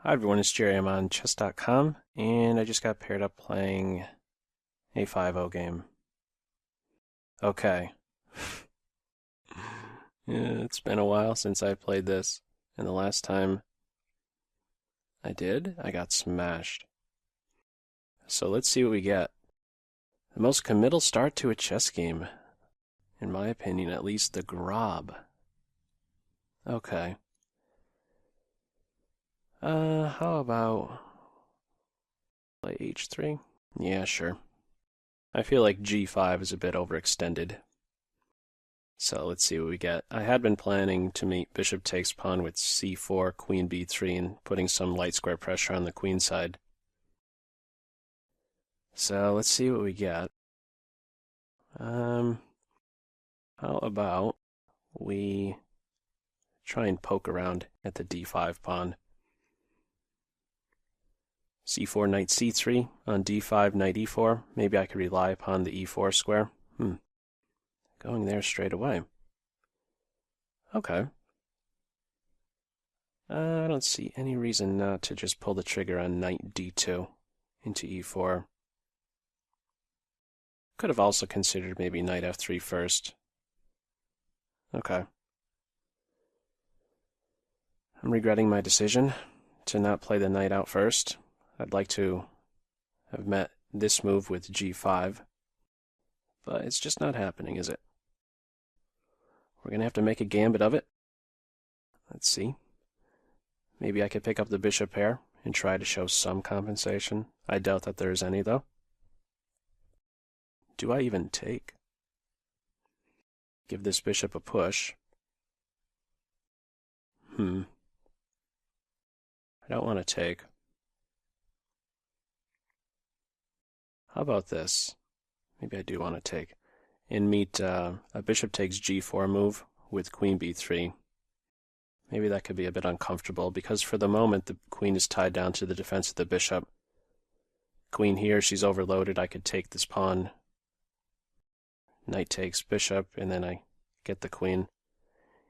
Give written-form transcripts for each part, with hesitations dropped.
Hi everyone, it's Jerry. I'm on chess.com and I just got paired up playing a 5-0 game. Okay. Yeah, it's been a while since I played this, and the last time I did, I got smashed. So let's see what we get. The most committal start to a chess game, in my opinion, at least the Grob. Okay. How about play h3? Yeah, sure. I feel like g5 is a bit overextended. So let's see what we get. I had been planning to meet bishop takes pawn with c4, queen b3, and putting some light square pressure on the queen side. So let's see what we get. How about we try and poke around at the d5 pawn. c4 knight c3 on d5 knight e4. Maybe I could rely upon the e4 square. Going there straight away. Okay. I don't see any reason not to just pull the trigger on knight d2 into e4. Could have also considered maybe knight f3 first. Okay. I'm regretting my decision to not play the knight out first. I'd like to have met this move with g5, but it's just not happening, is it? We're going to have to make a gambit of it. Let's see. Maybe I could pick up the bishop pair and try to show some compensation. I doubt that there is any, though. Do I even take? Give this bishop a push. I don't want to take. How about this? Maybe I do want to take. And meet a bishop takes g4 move with queen b3. Maybe that could be a bit uncomfortable, because for the moment the queen is tied down to the defense of the bishop. Queen here, she's overloaded. I could take this pawn. Knight takes bishop, and then I get the queen.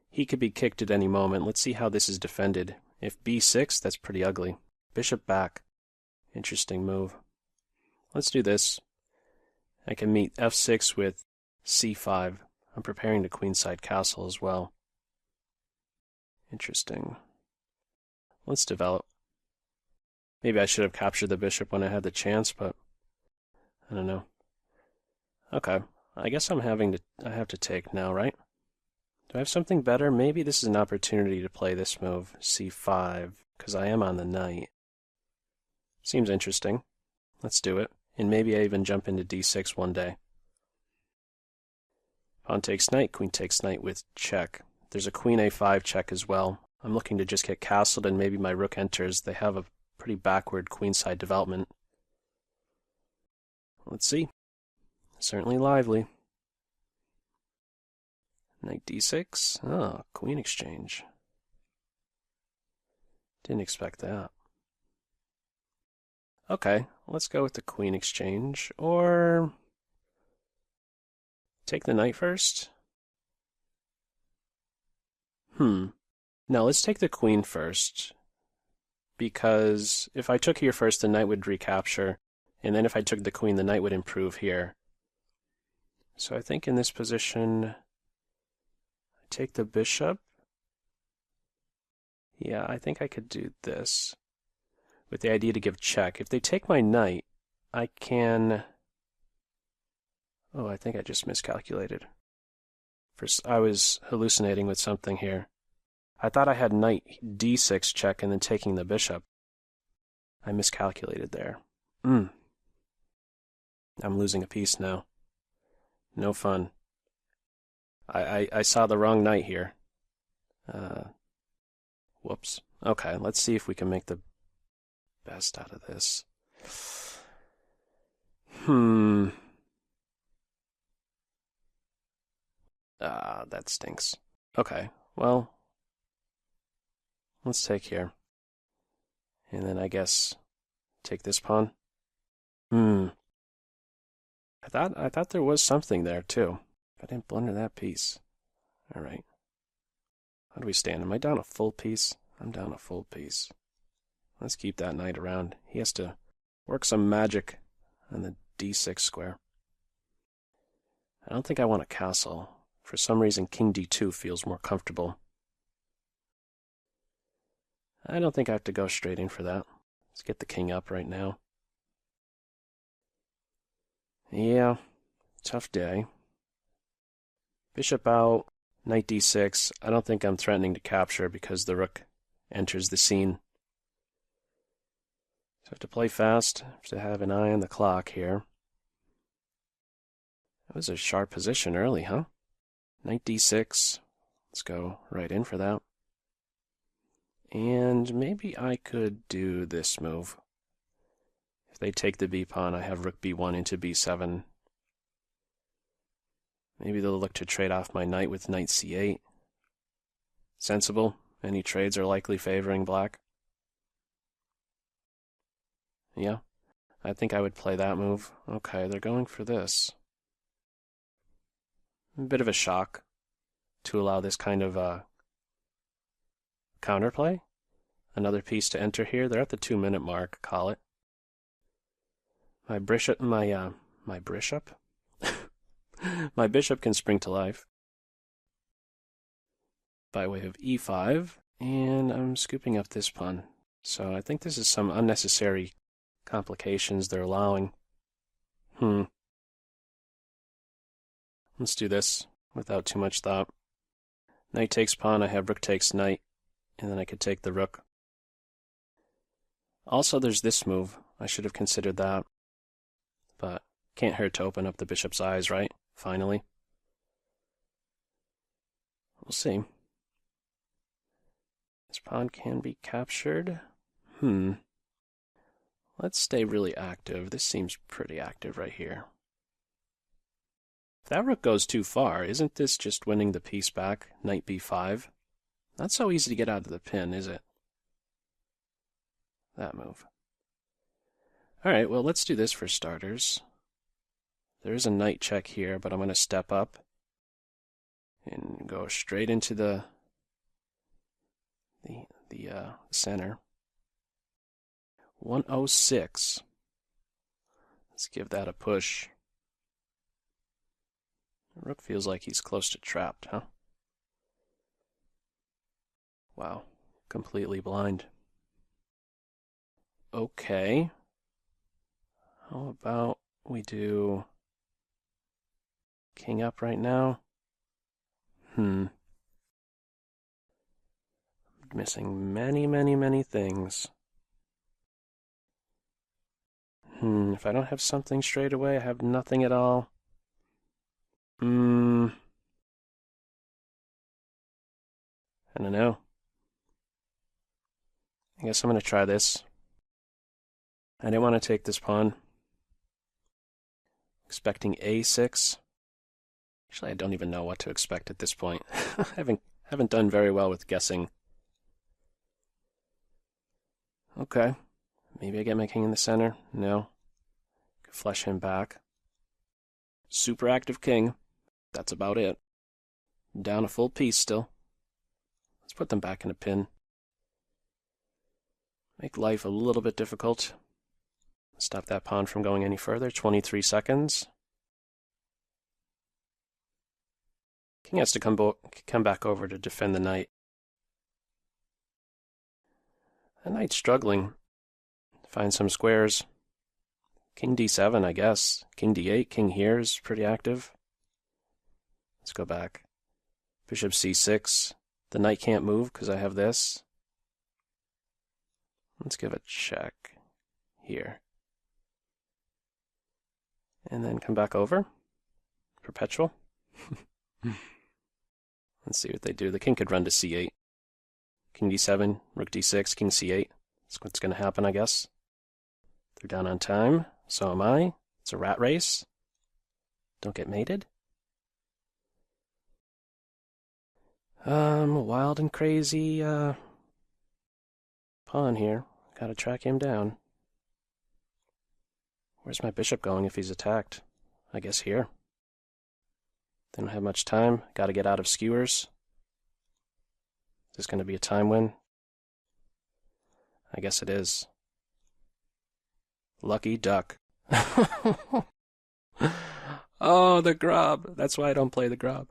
He could be kicked at any moment. Let's see how this is defended. If b6, that's pretty ugly. Bishop back. Interesting move. Let's do this. I can meet f6 with c5. I'm preparing the queenside castle as well. Interesting. Let's develop. Maybe I should have captured the bishop when I had the chance, but I don't know. Okay, I guess I have to take now, right? Do I have something better? Maybe this is an opportunity to play this move, c5, because I am on the knight. Seems interesting. Let's do it. And maybe I even jump into d6 one day. Pawn takes knight, queen takes knight with check. There's a queen a5 check as well. I'm looking to just get castled and maybe my rook enters. They have a pretty backward queenside development. Let's see. Certainly lively. Knight d6. Oh, queen exchange. Didn't expect that. Okay, let's go with the queen exchange, or take the knight first? No, let's take the queen first, because if I took here first, the knight would recapture, and then if I took the queen, the knight would improve here. So I think in this position, I take the bishop. Yeah, I think I could do this, with the idea to give check. If they take my knight, I can... Oh, I think I just miscalculated. First, I was hallucinating with something here. I thought I had knight d6 check and then taking the bishop. I miscalculated there. I'm losing a piece now. No fun. I saw the wrong knight here. Whoops. Okay, let's see if we can make the best out of this. That stinks. Okay, well, let's take here. And then I guess take this pawn. I thought there was something there too. I didn't blunder that piece. All right. How do we stand? Am I down a full piece? I'm down a full piece. Let's keep that knight around. He has to work some magic on the d6 square. I don't think I want a castle. For some reason, king d2 feels more comfortable. I don't think I have to go straight in for that. Let's get the king up right now. Yeah, tough day. Bishop out, knight d6. I don't think I'm threatening to capture because the rook enters the scene. So I have to play fast, I have to have an eye on the clock here. That was a sharp position early, huh? Knight d6. Let's go right in for that. And maybe I could do this move. If they take the b pawn, I have rook b1 into b7. Maybe they'll look to trade off my knight with knight c8. Sensible. Any trades are likely favoring black. Yeah, I think I would play that move. Okay, they're going for this. A bit of a shock to allow this kind of counterplay. Another piece to enter here. They're at the 2-minute mark, call it. My bishop my bishop can spring to life by way of e5, and I'm scooping up this pawn. So I think this is some unnecessary complications they're allowing. Let's do this without too much thought. Knight takes pawn, I have rook takes knight, and then I could take the rook. Also, there's this move. I should have considered that. But can't hurt to open up the bishop's eyes, right? Finally. We'll see. This pawn can be captured. Let's stay really active. This seems pretty active right here. If that rook goes too far, isn't this just winning the piece back? Knight b5. Not so easy to get out of the pin, is it? That move. Alright, well, let's do this for starters. There is a knight check here, but I'm going to step up and go straight into the center. 106. Let's give that a push. The rook feels like he's close to trapped, huh? Wow, completely blind. Okay. How about we do king up right now? Missing many things. If I don't have something straight away, I have nothing at all. I don't know. I guess I'm going to try this. I didn't want to take this pawn. Expecting a6. Actually, I don't even know what to expect at this point. I haven't done very well with guessing. Okay. Maybe I get my king in the center. No. Could flush him back. Super active king. That's about it. Down a full piece still. Let's put them back in a pin. Make life a little bit difficult. Stop that pawn from going any further. 23 seconds. King has to come back over to defend the knight. The knight's struggling. Find some squares. King d7, I guess. King d8, king here is pretty active. Let's go back. Bishop c6. The knight can't move because I have this. Let's give a check here. And then come back over. Perpetual. Let's see what they do. The king could run to c8. King d7, rook d6, king c8. That's what's going to happen, I guess. They're down on time. So am I. It's a rat race. Don't get mated. Wild and crazy pawn here. Gotta track him down. Where's my bishop going if he's attacked? I guess here. They don't have much time. Gotta get out of skewers. Is this going to be a time win? I guess it is. Lucky duck. Oh, the Grob. That's why I don't play the Grob.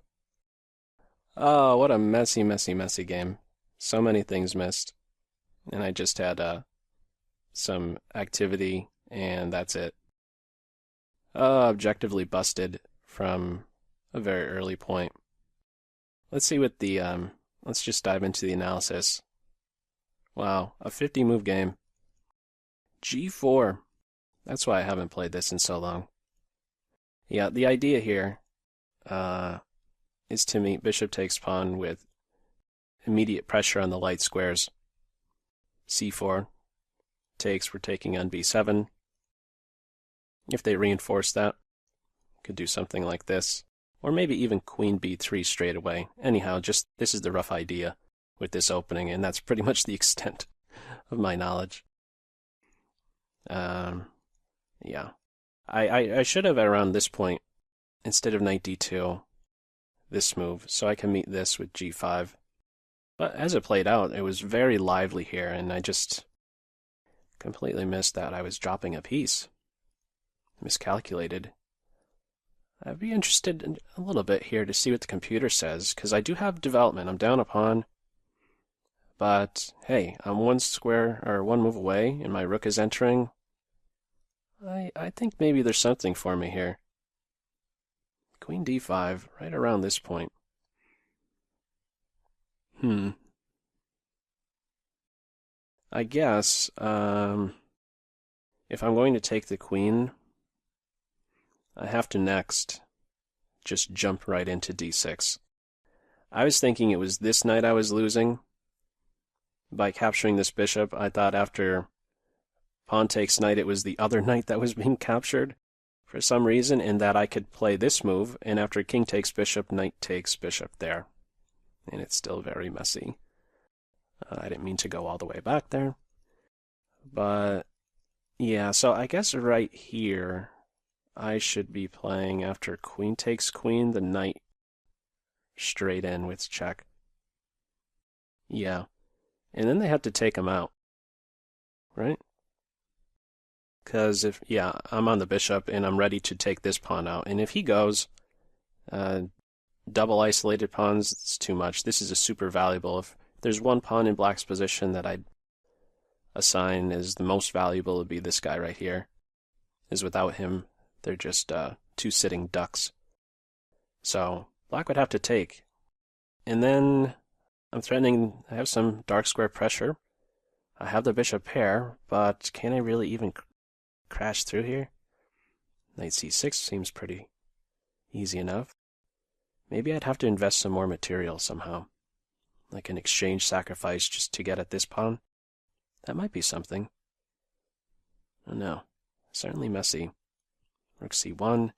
Oh, what a messy, messy, messy game. So many things missed. And I just had some activity, and that's it. Objectively busted from a very early point. Let's see what the, let's just dive into the analysis. Wow, a 50 move game. G4. That's why I haven't played this in so long. Yeah, the idea here is to meet bishop takes pawn with immediate pressure on the light squares. C4 takes, we're taking on B7. If they reinforce that, could do something like this. Or maybe even queen B3 straight away. Anyhow, just this is the rough idea with this opening, and that's pretty much the extent of my knowledge. Yeah. I should have around this point, instead of knight d2, this move, so I can meet this with g5. But as it played out, it was very lively here, and I just completely missed that I was dropping a piece. Miscalculated. I'd be interested in a little bit here to see what the computer says, because I do have development. I'm down a pawn. But, hey, I'm one square, or one move away, and my rook is entering. I think maybe there's something for me here. Queen d5, right around this point. I guess, if I'm going to take the queen, I have to next just jump right into d6. I was thinking it was this knight I was losing. By capturing this bishop, I thought after pawn takes knight, it was the other knight that was being captured for some reason, and that I could play this move, and after king takes bishop, knight takes bishop there. And it's still very messy. I didn't mean to go all the way back there. But, yeah, so I guess right here, I should be playing after queen takes queen, the knight straight in with check. Yeah. And then they have to take him out. Right? Because if, yeah, I'm on the bishop and I'm ready to take this pawn out. And if he goes, double isolated pawns, it's too much. This is a super valuable. If there's one pawn in black's position that I'd assign as the most valuable, it would be this guy right here. Is without him, they're just two sitting ducks. So black would have to take. And then I'm threatening, I have some dark square pressure. I have the bishop pair, but can I really even crash through here? Knight c6 seems pretty easy enough. Maybe I'd have to invest some more material somehow. Like an exchange sacrifice just to get at this pawn. That might be something. I don't know. Certainly messy. Rook c1.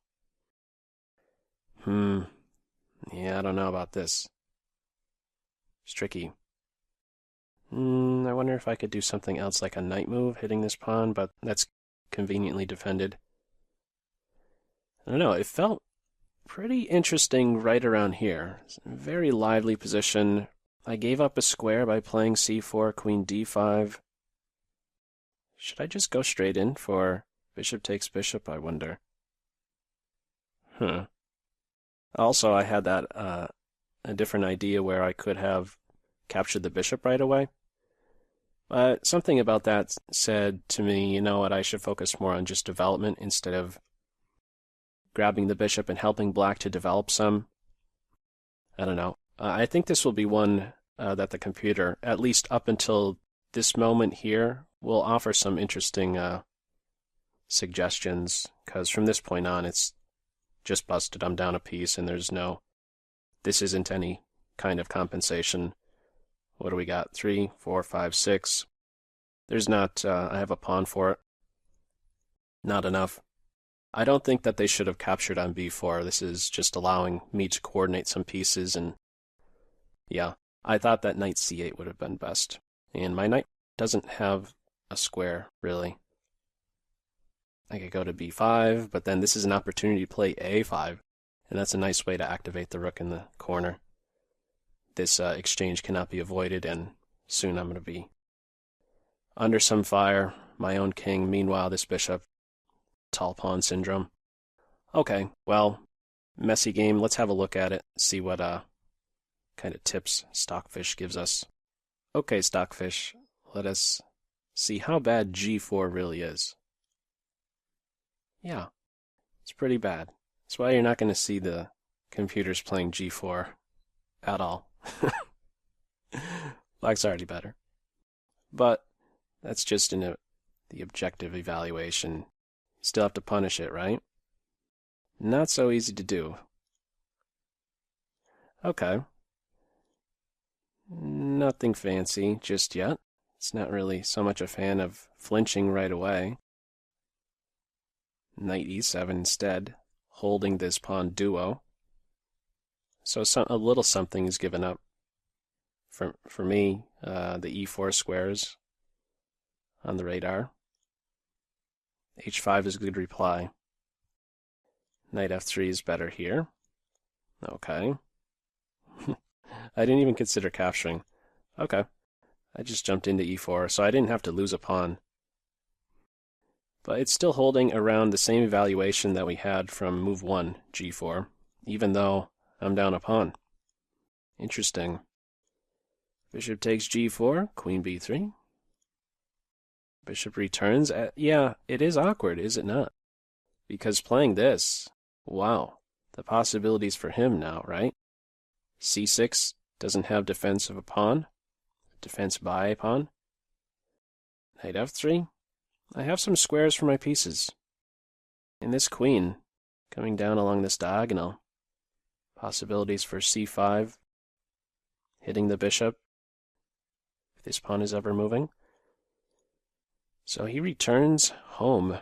Yeah, I don't know about this. It's tricky. I wonder if I could do something else like a knight move, hitting this pawn, but that's conveniently defended. I don't know, it felt pretty interesting right around here. Very lively position. I gave up a square by playing c4, queen d5. Should I just go straight in for bishop takes bishop, I wonder? Also, I had that a different idea where I could have captured the bishop right away. But something about that said to me, you know what, I should focus more on just development instead of grabbing the bishop and helping black to develop some. I don't know. I think this will be one that the computer, at least up until this moment here, will offer some interesting suggestions, because from this point on, it's just busted. I'm down a piece, and there's no, this isn't any kind of compensation. What do we got? 3, 4, 5, 6. There's not, I have a pawn for it. Not enough. I don't think that they should have captured on b4. This is just allowing me to coordinate some pieces, and yeah, I thought that knight c8 would have been best. And my knight doesn't have a square, really. I could go to b5, but then this is an opportunity to play a5, and that's a nice way to activate the rook in the corner. This exchange cannot be avoided, and soon I'm going to be under some fire, my own king, meanwhile this bishop, tall pawn syndrome. Okay, well, messy game. Let's have a look at it, see what kind of tips Stockfish gives us. Okay, Stockfish, let us see how bad G4 really is. Yeah, it's pretty bad. That's why you're not going to see the computers playing G4 at all. Black's already better. But that's just in the objective evaluation. You still have to punish it, right? Not so easy to do. Okay. Nothing fancy just yet. It's not really so much a fan of flinching right away. Knight e7 instead, holding this pawn duo. So a little something is given up. For me, the e4 squares on the radar. h5 is a good reply. Knight f3 is better here. Okay. I didn't even consider capturing. Okay. I just jumped into e4, so I didn't have to lose a pawn. But it's still holding around the same evaluation that we had from move 1, g4, even though I'm down a pawn. Interesting. Bishop takes g4, queen b3. Bishop returns. Yeah, it is awkward, is it not? Because playing this, wow, the possibilities for him now, right? c6 doesn't have defense of a pawn, defense by a pawn. Knight f3. I have some squares for my pieces. And this queen coming down along this diagonal. Possibilities for c5, hitting the bishop, if this pawn is ever moving. So he returns home.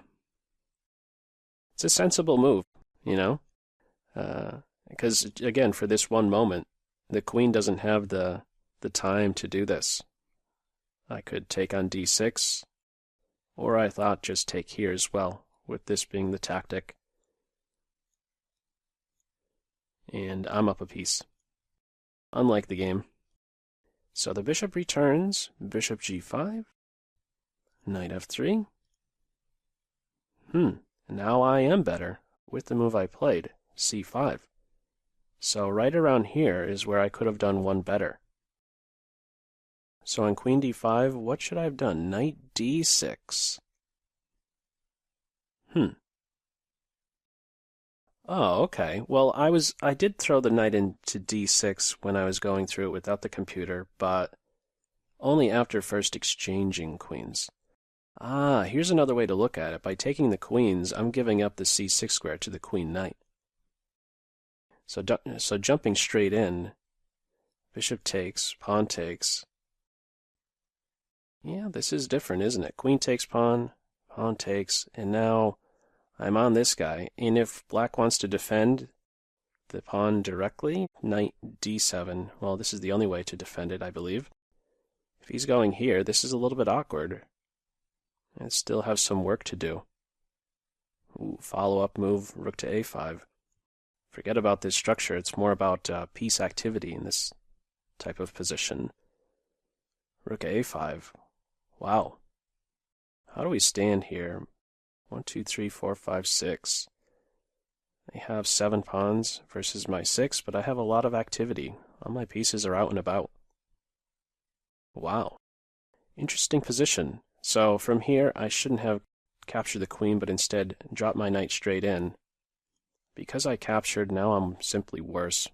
It's a sensible move, you know? Because, again, for this one moment, the queen doesn't have the time to do this. I could take on d6, or I thought just take here as well, with this being the tactic. And I'm up a piece. Unlike the game. So the bishop returns, bishop g5, knight f3. Now I am better with the move I played, c5. So right around here is where I could have done one better. So on queen d5, what should I have done? Knight d6. Oh, okay. Well, I did throw the knight into d6 when I was going through it without the computer, but only after first exchanging queens. Ah, here's another way to look at it. By taking the queens, I'm giving up the c6 square to the queen knight. So jumping straight in, bishop takes, pawn takes. Yeah, this is different, isn't it? Queen takes pawn, pawn takes, and now I'm on this guy. And if black wants to defend the pawn directly, knight d7, well, this is the only way to defend it, I believe. If he's going here, this is a little bit awkward. I still have some work to do. Ooh, follow-up move, rook to a5. Forget about this structure. It's more about piece activity in this type of position. Rook a5. Wow. How do we stand here? 1, 2, 3, 4, 5, 6. I have 7 pawns versus my 6, but I have a lot of activity. All my pieces are out and about. Wow. Interesting position. So from here, I shouldn't have captured the queen, but instead dropped my knight straight in. Because I captured, now I'm simply worse.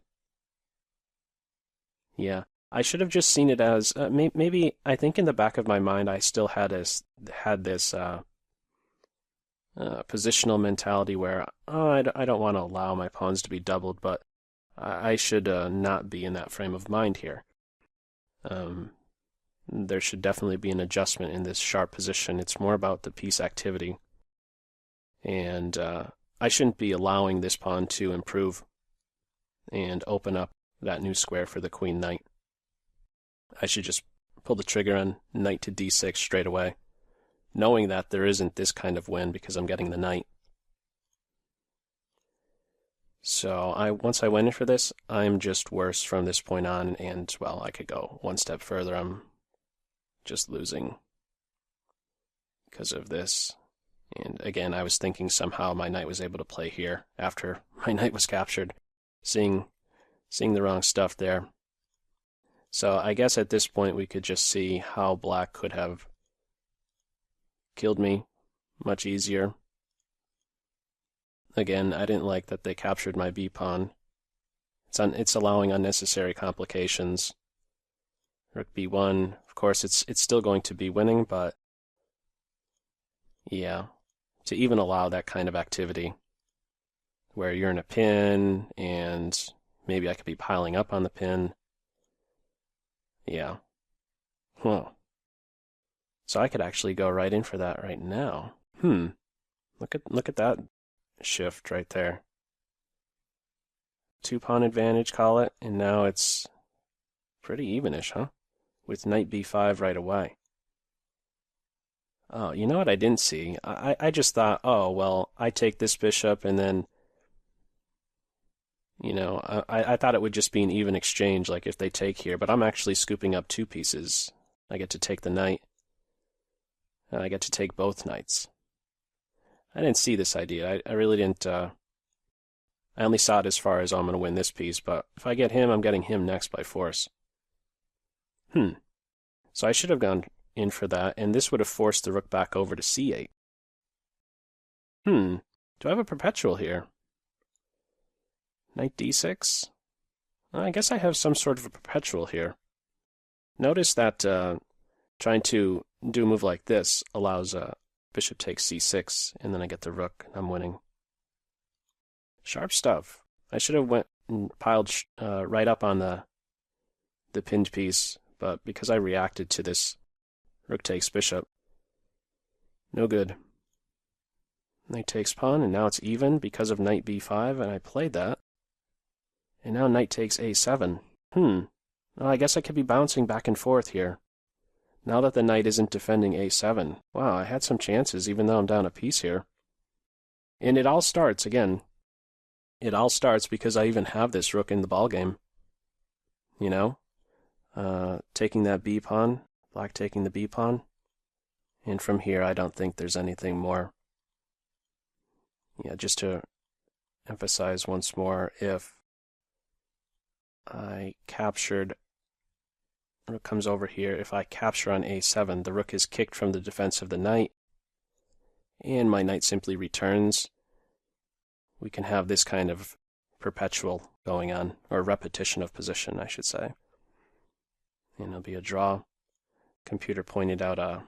Yeah, I should have just seen it as, maybe, I think in the back of my mind, I still had this positional mentality where, I don't want to allow my pawns to be doubled, but I should not be in that frame of mind here. There should definitely be an adjustment in this sharp position. It's more about the piece activity. And I shouldn't be allowing this pawn to improve and open up that new square for the queen knight. I should just pull the trigger on knight to d6 straight away, knowing that there isn't this kind of win because I'm getting the knight. So once I went in for this, I'm just worse from this point on, and, well, I could go one step further. I'm just losing because of this. And again, I was thinking somehow my knight was able to play here after my knight was captured, seeing the wrong stuff there. So I guess at this point we could just see how black could have killed me much easier. Again, I didn't like that they captured my b pawn. It's allowing unnecessary complications. Rook b1, of course it's still going to be winning, but yeah, to even allow that kind of activity where you're in a pin and maybe I could be piling up on the pin. Yeah. So I could actually go right in for that right now. Look at that shift right there. 2-pawn advantage, call it, and now it's pretty evenish, huh? With knight b5 right away. Oh, you know what I didn't see? I just thought, oh, well, I take this bishop and then, you know, I thought it would just be an even exchange, like if they take here, but I'm actually scooping up 2 pieces. I get to take the knight, and I get to take both knights. I didn't see this idea. I really didn't, I only saw it as far as, oh, I'm going to win this piece, but if I get him, I'm getting him next by force. So I should have gone in for that, and this would have forced the rook back over to c8. Do I have a perpetual here? Knight d6? I guess I have some sort of a perpetual here. Notice that trying to do a move like this allows bishop takes c6, and then I get the rook, and I'm winning. Sharp stuff. I should have went and piled right up on the pinned piece, but because I reacted to this rook takes bishop, no good. Knight takes pawn, and now it's even because of knight b5, and I played that. And now knight takes a7. Well, I guess I could be bouncing back and forth here. Now that the knight isn't defending a7. Wow, I had some chances, even though I'm down a piece here. And it all starts, again, it all starts because I even have this rook in the ballgame. You know? Taking that b pawn, black taking the b pawn. And from here, I don't think there's anything more. Yeah, just to emphasize once more, if I captured, rook comes over here, if I capture on a7, the rook is kicked from the defense of the knight, and my knight simply returns. We can have this kind of perpetual going on, or repetition of position, I should say. And it'll be a draw. Computer pointed out a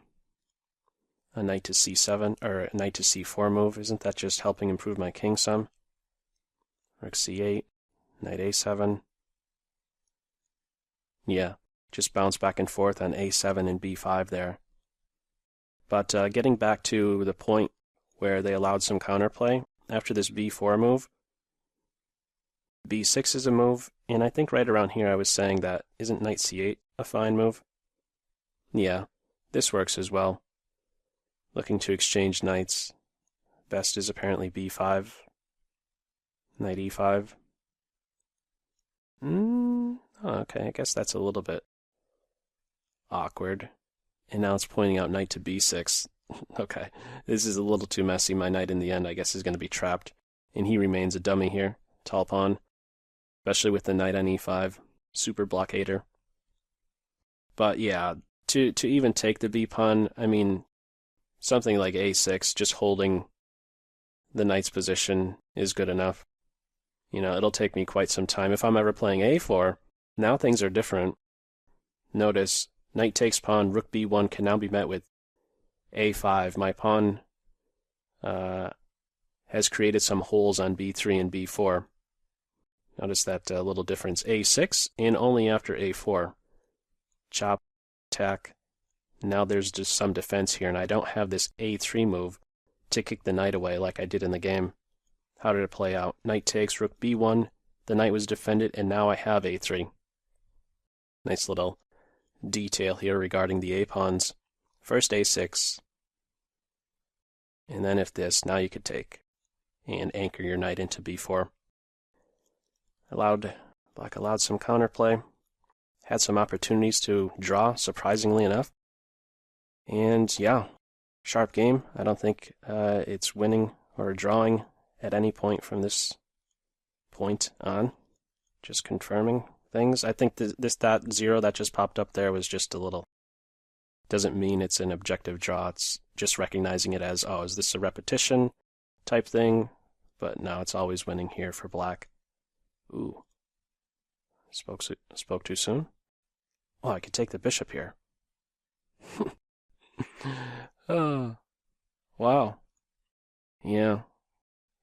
knight to c7, or a knight to c4 move. Isn't that just helping improve my king some? Rook c8, knight a7. Yeah, just bounce back and forth on a7 and b5 there. But getting back to the point where they allowed some counterplay, after this b4 move, b6 is a move, and I think right around here I was saying that, isn't knight c8 a fine move? Yeah, this works as well. Looking to exchange knights. Best is apparently b5, knight e5. Okay, I guess that's a little bit awkward. And now it's pointing out knight to b6. Okay, this is a little too messy. My knight in the end, I guess, is going to be trapped. And he remains a dummy here, tall pawn. Especially with the knight on e5, super blockader. But yeah, to even take the b pawn, I mean, something like a6, just holding the knight's position is good enough. You know, it'll take me quite some time. If I'm ever playing a4, now things are different. Notice, knight takes pawn, rook b1 can now be met with a5. My pawn has created some holes on b3 and b4. Notice that little difference. a6, and only after a4. Chop, attack. Now there's just some defense here, and I don't have this a3 move to kick the knight away like I did in the game. How did it play out? Knight takes, rook b1. The knight was defended, and now I have a3. Nice little detail here regarding the a-pawns. First a6. And then if this, now you could take and anchor your knight into b4. Black allowed some counterplay. Had some opportunities to draw, surprisingly enough. And yeah, Sharp game. I don't think it's winning or drawing at any point from this point on. Just confirming things. I think that 0 that just popped up there was just a little... Doesn't mean it's an objective draw. It's just recognizing it as, oh, is this a repetition type thing? But no, it's always winning here for black. Ooh. Spoke too soon? Oh, I could take the bishop here. Oh, wow. Yeah.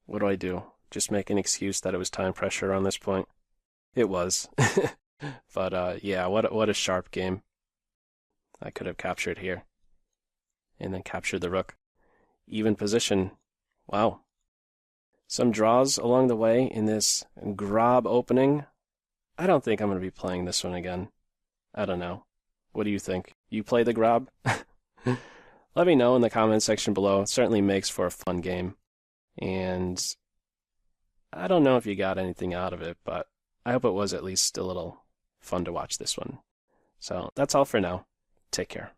What do I do? Just make an excuse that it was time pressure on this point? It was. But yeah, what a sharp game. I could have captured here. And then captured the rook. Even position. Wow. Some draws along the way in this Grob opening. I don't think I'm going to be playing this one again. I don't know. What do you think? You play the Grob? Let me know in the comment section below. It certainly makes for a fun game. And I don't know if you got anything out of it, but I hope it was at least a little fun to watch this one. So that's all for now. Take care.